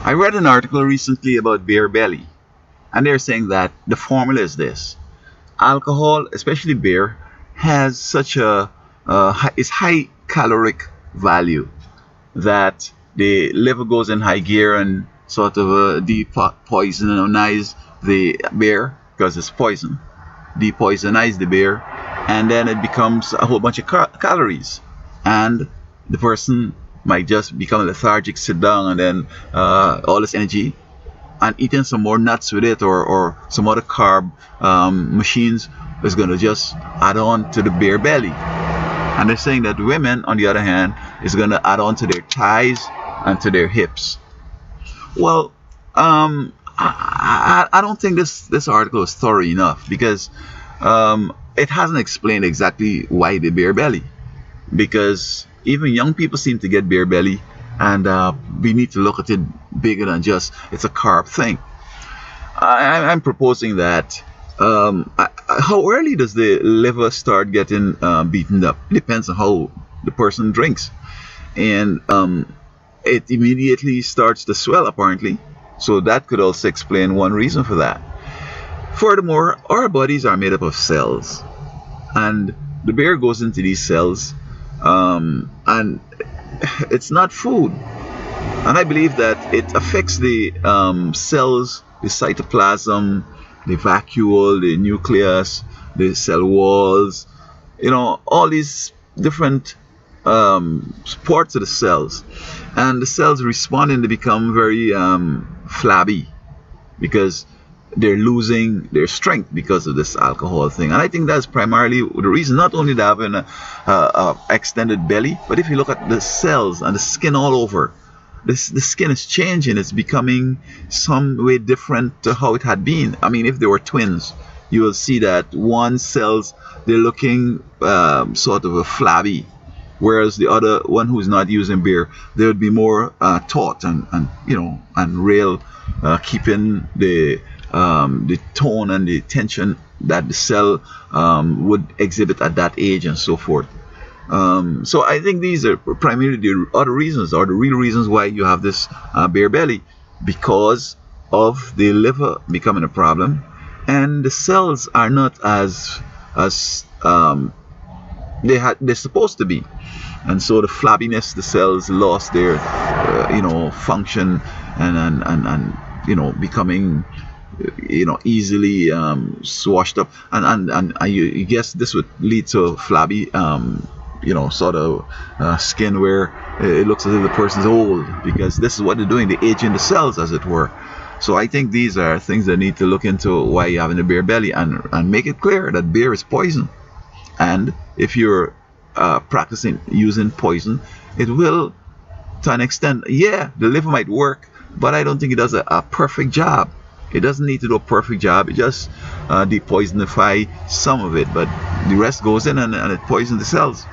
I read an article recently about beer belly, and they're saying that the formula is this: alcohol, especially beer, has such a is high caloric value that the liver goes in high gear and sort of depoisonize the beer because it's poison, depoisonize the beer, and then it becomes a whole bunch of calories, and the person might just become lethargic, sit down, and then all this energy and eating some more nuts with it, or some other carb machines is going to just add on to the beer belly. And they're saying that women, on the other hand, is going to add on to their thighs and to their hips. Well, I don't think this article is thorough enough because it hasn't explained exactly why the beer belly. Because even young people seem to get beer belly, and we need to look at it bigger than just it's a carb thing. I'm proposing that how early does the liver start getting beaten up? It depends on how the person drinks, and it immediately starts to swell apparently. So that could also explain one reason for that. Furthermore, our bodies are made up of cells, and the beer goes into these cells, and it's not food. And I believe that it affects the cells, the cytoplasm, the vacuole, the nucleus, the cell walls, all these different parts of the cells. And the cells responding to become very flabby because they're losing their strength because of this alcohol thing. And I think that's primarily the reason, not only to having a extended belly, but if you look at the cells and the skin all over, the skin is changing. It's becoming some way different to how it had been. I mean, if they were twins, you will see that one cells, they're looking sort of a flabby, whereas the other one who's not using beer, they would be more taut and real, keeping the tone and the tension that the cell would exhibit at that age and so forth. So I think these are primarily the other reasons, or the real reasons why you have this beer belly, because of the liver becoming a problem, and the cells are not as they're supposed to be, and so the flabbiness, the cells lost their function, and becoming easily swashed up, and you guess this would lead to flabby sort of skin where it looks as if the person's old, because this is what they're doing, they're aging the cells, as it were. So I think these are things that need to look into why you're having a beer belly, and make it clear that beer is poison. And if you're practicing using poison, it will, to an extent, the liver might work, but I don't think it does a perfect job. It doesn't need to do a perfect job. It just depoisonify some of it, but the rest goes in and it poisons the cells.